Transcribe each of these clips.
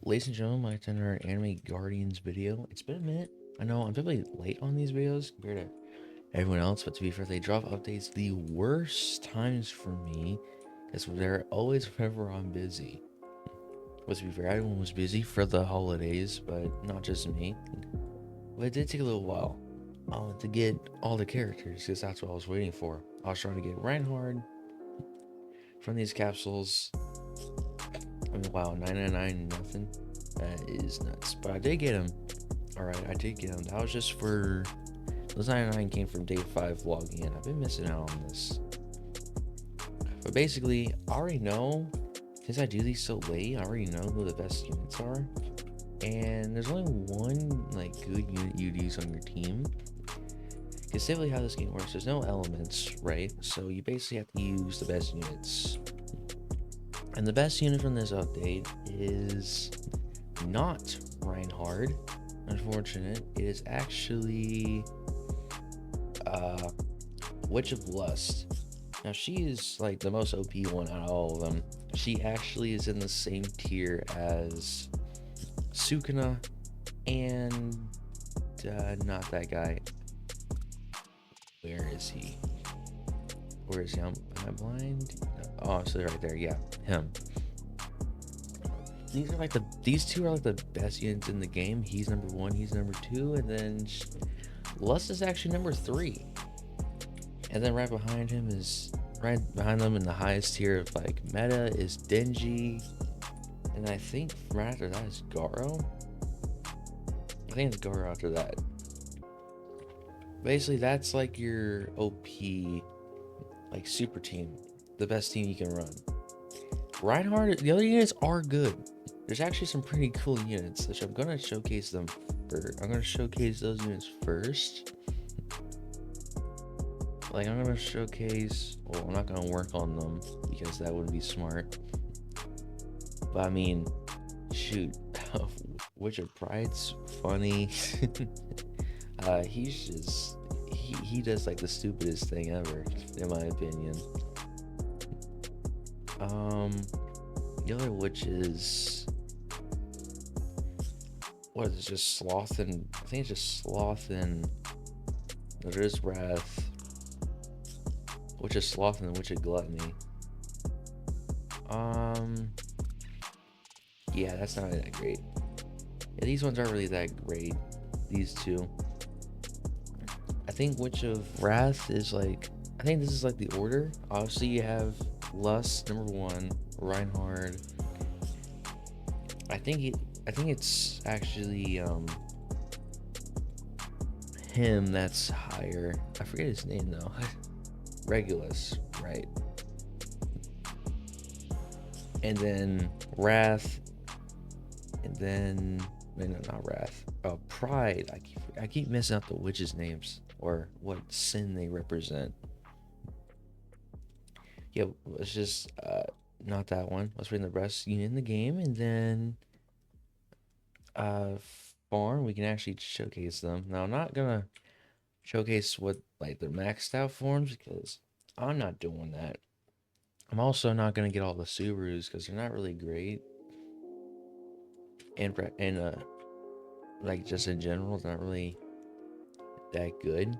ladies and gentlemen, my another Anime Guardians video. It's been a minute. I know I'm typically late on these videos compared to everyone else, but to be fair, they drop updates the worst times for me because they're always whenever I'm busy. But to be fair, everyone was busy for the holidays, but not just me. But it did take a little while to get all the characters because that's what I was waiting for. I was trying to get Reinhard from these capsules. I mean, wow, 999 nothing. That is nuts. But I did get him. Alright, I did get him. That was just for... Those 99 came from day 5 vlogging, and I've been missing out on this. But basically, I already know, since I do these so late, I already know who the best units are. And there's only one, like, good unit you'd use on your team. Because typically how this game works, there's no elements, right? So you basically have to use the best units. And the best unit from this update is not Reinhard. Unfortunate. It is actually Witch of Lust. Now she is like the most OP one out of all of them. She actually is in the same tier as Sukuna and not that guy. Where is he? Where is he? Am I blind? Oh, so right there. Yeah, him. These two are like the best units in the game. He's number 1, he's number 2, and then Lust is actually number 3. And then right behind them in the highest tier of like meta is Denji. And I think right after that is Garo. I think it's Garo after that. Basically that's like your OP like super team. The best team you can run. Reinhardt, the other units are good. There's actually some pretty cool units, which I'm gonna showcase them first. I'm gonna showcase those units first. Like I'm gonna showcase, well, I'm not gonna work on them because that wouldn't be smart. But I mean, shoot, Witch of Pride's funny. He's just, he does like the stupidest thing ever, in my opinion. The other witch is, what is it, just Sloth and, I think it's just Sloth and, there is Wrath, Witch of Sloth and Witch of Gluttony. Yeah, that's not that great. Yeah, these ones aren't really that great, these two. I think Witch of Wrath is like, I think this is like the order. Obviously you have Lust number 1, Reinhard. I think it's actually him that's higher. I forget his name though. Regulus, right? And then Wrath, and then no, not Wrath. Pride. I keep messing up the witches' names or what sin they represent. Yeah, let's just not that one. Let's bring the best unit in the game, and then farm. We can actually showcase them. Now I'm not gonna showcase what like their maxed out forms because I'm not doing that. I'm also not gonna get all the Subarus because they're not really great, and like just in general, they're not really that good.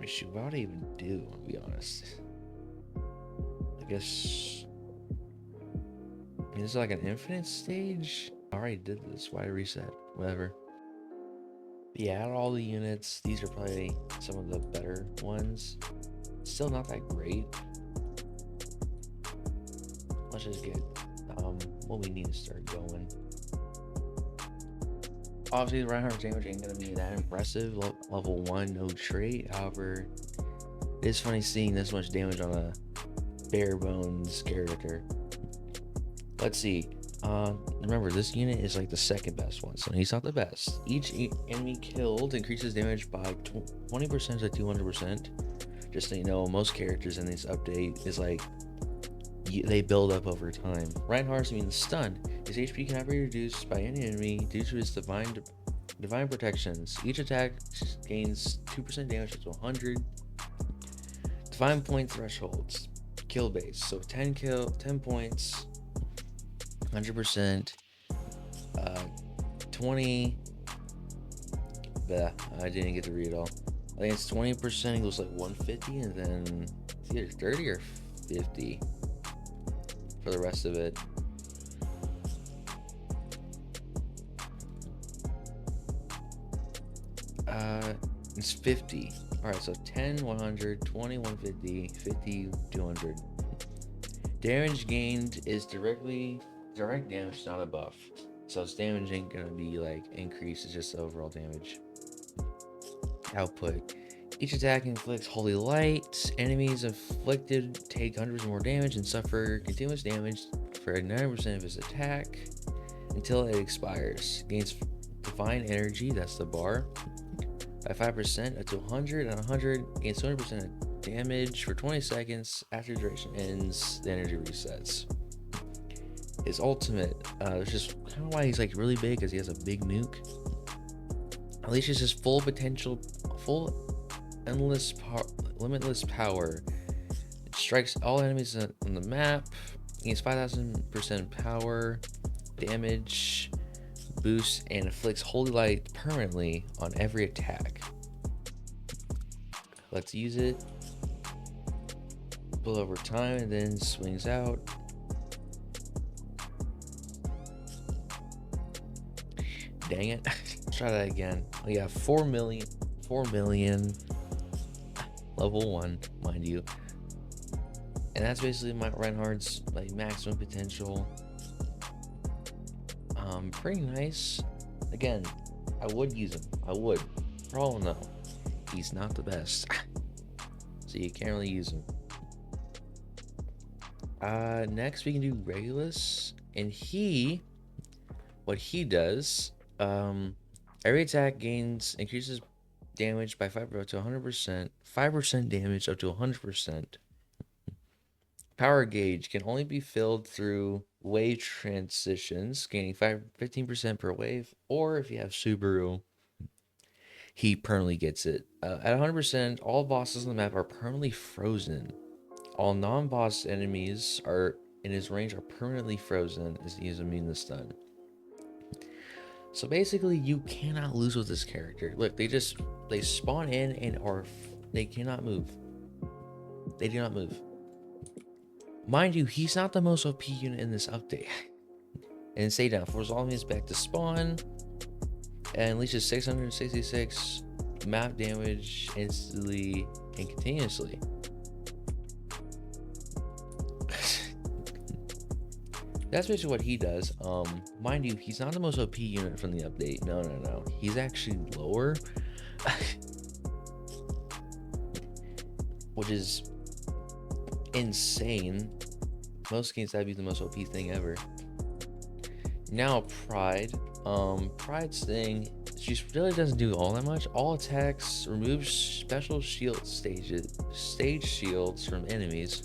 Shoot, what would I even do? To be honest, I guess. I mean, this is like an infinite stage. I already did this. Why reset? Whatever. But yeah, out of all the units, these are probably some of the better ones. Still not that great. Let's just get what we need to start going. Obviously, Reinhardt's damage ain't gonna be that impressive. Level 1, no trait. However, it's funny seeing this much damage on a bare bones character. Let's see. Remember, this unit is like the second best one, so he's not the best. Each enemy killed increases damage by 20% to 200%. Just so you know, most characters in this update is like they build up over time. Reinhardt's means stunned. His HP cannot be reduced by any enemy due to his divine protections. Each attack gains 2% damage up to 100. Divine point thresholds. Kill base. So 10 points 100%, 20. I didn't get to read it all. I think it's 20% equals like 150, and then it's either 30 or 50 for the rest of it. It's 50. Alright, so 10, 100, 20, 150, 50, 200. Damage gained is direct damage, not a buff. So its damage ain't gonna be like increased, it's just overall damage. Output. Each attack inflicts holy light. Enemies afflicted take hundreds more damage and suffer continuous damage for 90% of his attack until it expires. Gains divine energy, that's the bar, by 5% up to 100, and 100 gains 20% of damage for 20 seconds. After duration ends, the energy resets. His ultimate, it's just kind of why he's like really big, because he has a big nuke. Unleashes his full potential, full endless limitless power. It strikes all enemies on the map. Gains 5,000% power, damage, boost, and inflicts holy light permanently on every attack. Let's use it. Pull over time and then swings out. Dang it. Let's try that again. We have 4 million. Level 1, mind you. And that's basically my Reinhardt's like maximum potential. Pretty nice. Again, I would use him. I would. Problem though, he's not the best. So you can't really use him. Next we can do Regulus. And what he does, every attack increases damage by 5 up to 100%, 5% damage up to 100%. Power gauge can only be filled through wave transitions, gaining 15% per wave, or if you have Subaru, he permanently gets it. At 100%, all bosses on the map are permanently frozen. All non-boss enemies are in his range are permanently frozen as he is immune to stun. So basically, you cannot lose with this character. Look, they spawn in and they cannot move. They do not move. Mind you, he's not the most OP unit in this update. And stay down. Force all enemies back to spawn. And unleashes 666 map damage instantly and continuously. That's basically what he does. Mind you, he's not the most OP unit from the update. No. He's actually lower. Which is insane. Most games that'd be the most OP thing ever. Now Pride. Pride's thing, she really doesn't do all that much. All attacks remove special shield stage shields from enemies.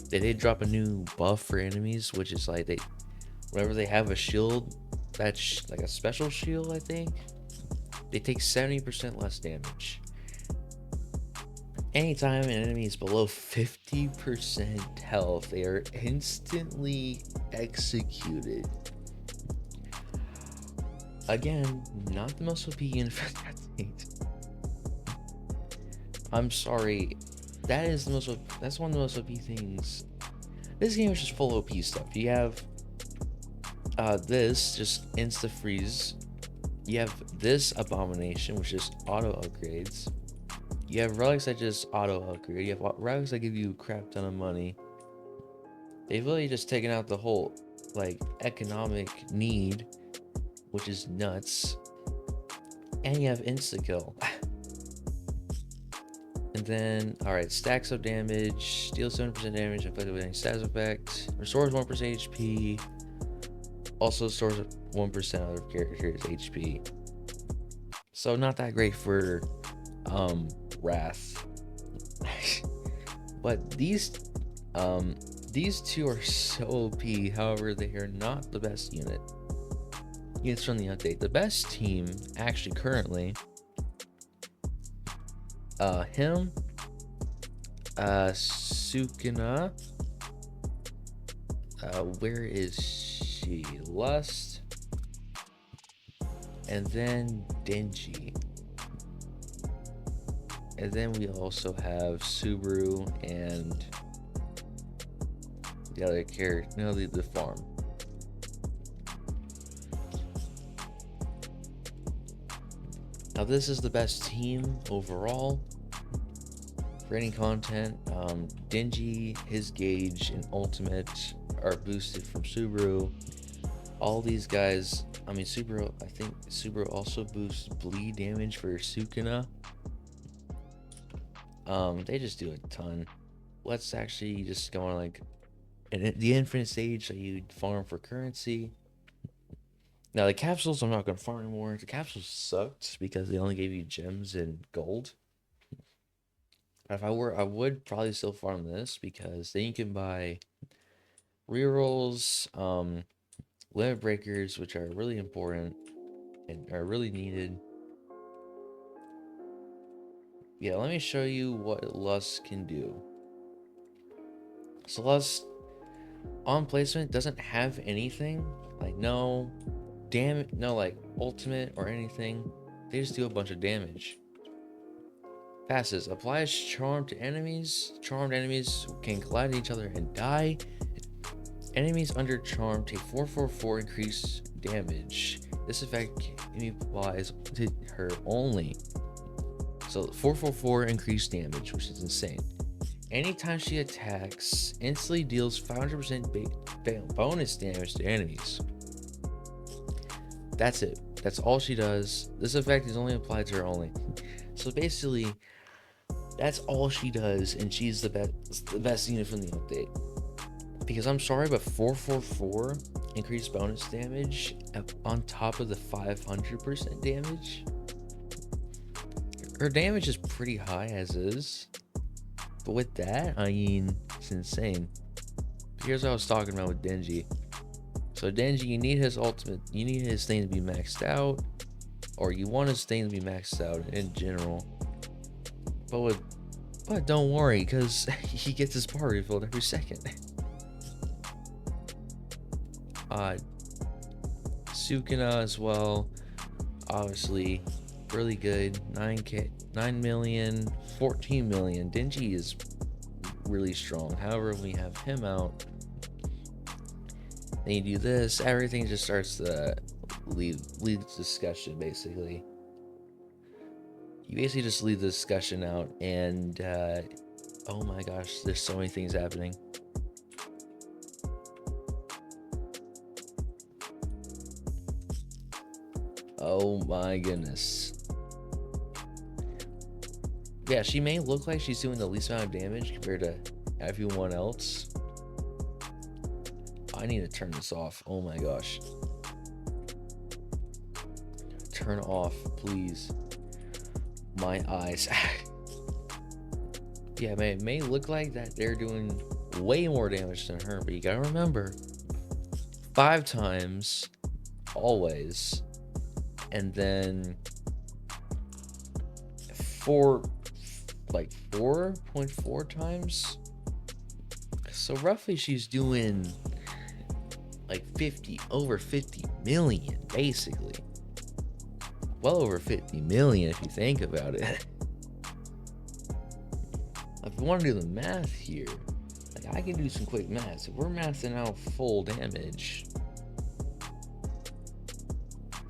They did drop a new buff for enemies, which is like whenever they have a shield that's like a special shield, I think, they take 70% less damage. Anytime an enemy is below 50% health, they are instantly executed. Again, not the most OP unit for that thing. I'm sorry. That's one of the most OP things. This game is just full OP stuff. You have this just insta freeze. You have this abomination, which is auto upgrades. You have relics that just auto upgrade. You have relics that give you a crap ton of money. They've really just taken out the whole like economic need, which is nuts. And you have insta kill. And then, alright, stacks up damage, deals 7% damage inflicted with any status effect, restores 1% HP, also stores 1% of the character's HP. So not that great for Wrath. But these two are so OP, however, they are not the best units from the update. The best team, actually currently, him, Sukuna, Where is she? Lust. And then Denji. And then we also have Subaru and the other character, no, the farm. Now this is the best team overall for any content. Denji, his gauge, and ultimate are boosted from Subaru. All these guys, I mean Subaru, I think Subaru also boosts bleed damage for Sukuna. They just do a ton. Let's actually just go on like the infinite stage that you farm for currency. Now the capsules I'm not gonna farm anymore. The capsules sucked because they only gave you gems and gold. If I were, I would probably still farm this because then you can buy rerolls, limit breakers, which are really important and are really needed. Yeah, let me show you what Lust can do. So Lust on placement doesn't have anything, like no damage, no like ultimate or anything. They just do a bunch of damage. Passes applies charm to enemies. Charmed enemies can collide each other and die. Enemies under charm take 444 increased damage. This effect applies to her only. So 444 increased damage, which is insane. Anytime she attacks, instantly deals 500% bonus damage to enemies. That's it. That's all she does. This effect is only applied to her only. So basically, that's all she does, and she's the best unit from the update. Because I'm sorry, but 444 increased bonus damage on top of the 500% damage. Her damage is pretty high as is. But with that, I mean, it's insane. Here's what I was talking about with Denji. So Denji, you need his ultimate, you need his thing to be maxed out, or you want his thing to be maxed out in general. But don't worry, because he gets his bar refilled every second. Sukuna as well, obviously, really good. 9 million, 14 million. Denji is really strong. However, when we have him out, then you do this, everything just starts to lead discussion, basically. You basically just leave the discussion out, and oh my gosh, there's so many things happening. Oh my goodness. Yeah, she may look like she's doing the least amount of damage compared to everyone else. I need to turn this off. Oh my gosh. Turn off, please. My eyes. Yeah, it may look like that they're doing way more damage than her, but you gotta remember, 5 times always, and then 4.4 times. So roughly she's doing like over 50 million, basically. Well over 50 million if you think about it. If you want to do the math here, like I can do some quick math. If we're mathing out full damage,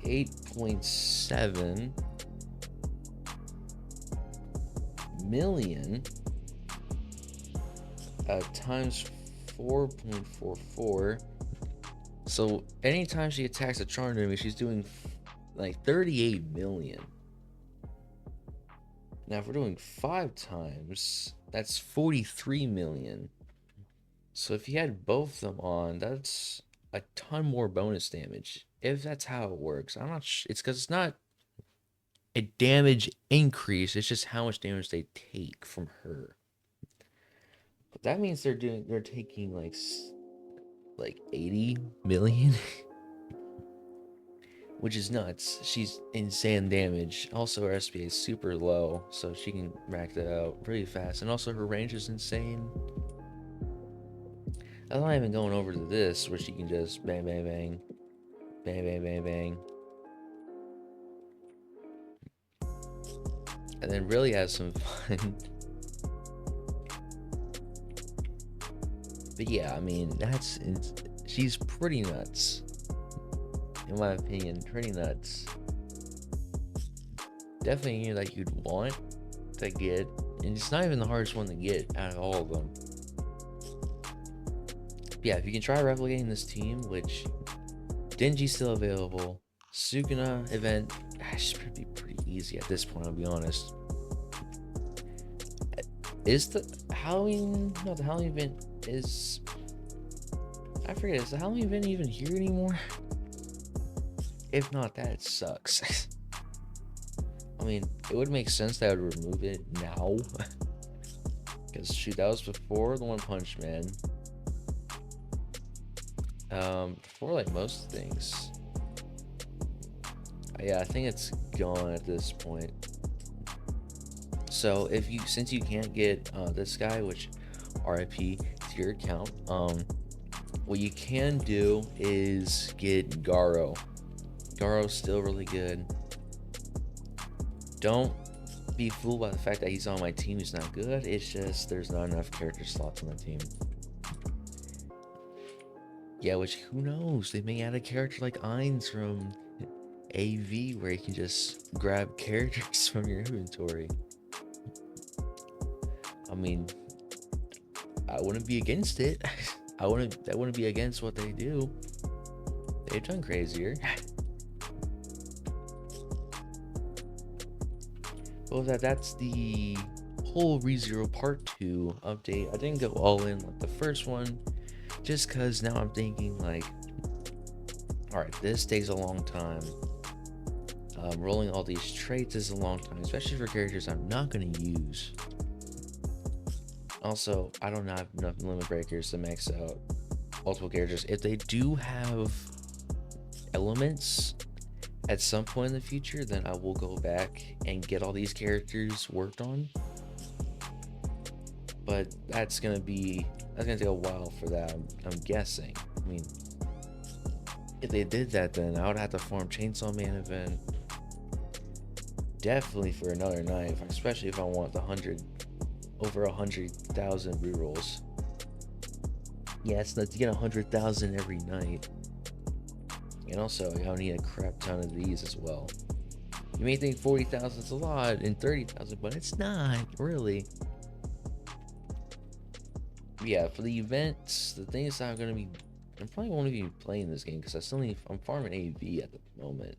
8.7 million times 4.44. So anytime she attacks a charmed enemy, she's doing like 38 million. Now if we're doing 5 times, that's 43 million. So if you had both of them on, that's a ton more bonus damage. If that's how it works. I'm not sure. It's because it's not a damage increase. It's just how much damage they take from her. But that means they're taking like 80 million. Which is nuts. She's insane damage. Also, her SPA is super low, so she can rack that out really fast. And also, her range is insane. I'm not even going over to this, where she can just bang, bang, bang, bang, bang, bang, bang, and then really have some fun. But yeah, I mean, she's pretty nuts, in my opinion, pretty nuts. Definitely a that you'd want to get, and it's not even the hardest one to get out of all of them. But yeah, if you can try replicating this team, which Denji's still available, Sukuna event should be pretty easy at this point, I'll be honest. Is the Halloween, no, the Halloween event is, I forget, is the Halloween event even here anymore? If not, that sucks. I mean, it would make sense that I would remove it now. Because shoot, that was before the One Punch Man. Before like most things. Yeah, I think it's gone at this point. So since you can't get this guy, which RIP to your account, what you can do is get Garo. Garo's still really good. Don't be fooled by the fact that he's on my team. He's not good. It's just there's not enough character slots on the team. Yeah, which who knows? They may add a character like Ainz from AV where you can just grab characters from your inventory. I mean, I wouldn't be against it. I wouldn't be against what they do. They've done crazier. Well, that's the whole ReZero Part 2 update. I didn't go all in like the first one, just because now I'm thinking like, alright, this takes a long time. Rolling all these traits is a long time, especially for characters I'm not going to use. Also, I don't have enough limit breakers to max out multiple characters. If they do have elements at some point in the future, then I will go back and get all these characters worked on. But that's gonna take a while for that, I'm guessing. I mean, if they did that, then I would have to farm Chainsaw Man event definitely for another night, especially if I want the over 100,000 rerolls. Yeah, it's not to get 100,000 every night. And also, I'll need a crap ton of these as well. You may think 40,000 is a lot and 30,000, but it's not really. Yeah, for the events, the thing is that I probably won't even be playing this game because I'm farming AV at the moment.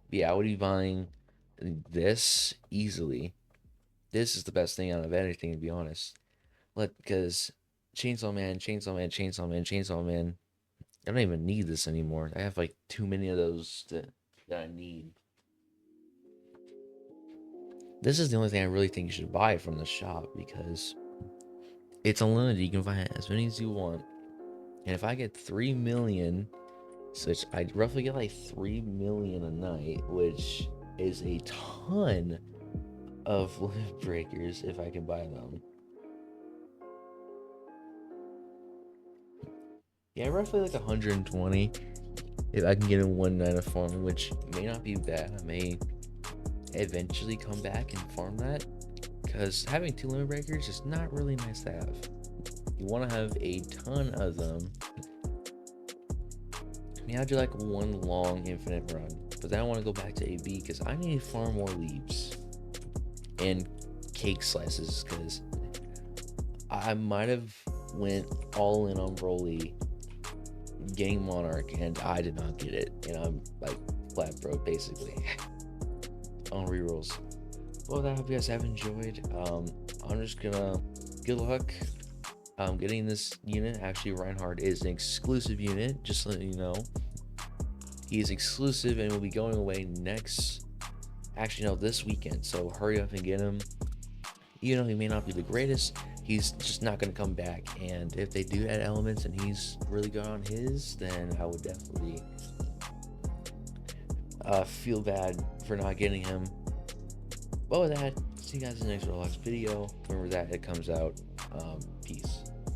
But yeah, I would be buying this easily. This is the best thing out of anything, to be honest. Because Chainsaw Man, I don't even need this anymore. I have like too many of those that I need. This is the only thing I really think you should buy from the shop because it's unlimited. You can buy as many as you want. And if I get 3 million, so I roughly get like 3 million a night, which is a ton of limit breakers if I can buy them. Yeah, roughly like 120 if I can get in one night of farming, which may not be bad. I may eventually come back and farm that because having 2 limit breakers is not really nice to have. You want to have a ton of them. I mean, I'll do like one long infinite run, but then I want to go back to AV because I need to farm more leaves and cake slices because I might have went all in on Broly getting Monarch and I did not get it, and I'm like flat broke basically on rerolls. Well, I hope you guys have enjoyed. I'm just gonna good luck getting this unit. Actually, Reinhardt is an exclusive unit, just letting you know. He is exclusive and will be going away this weekend, so hurry up and get him. Even though he may not be the greatest, he's just not going to come back. And if they do add elements and he's really good on his, then I would definitely feel bad for not getting him. But with that, see you guys in the next Roblox video. Remember that it comes out. Peace.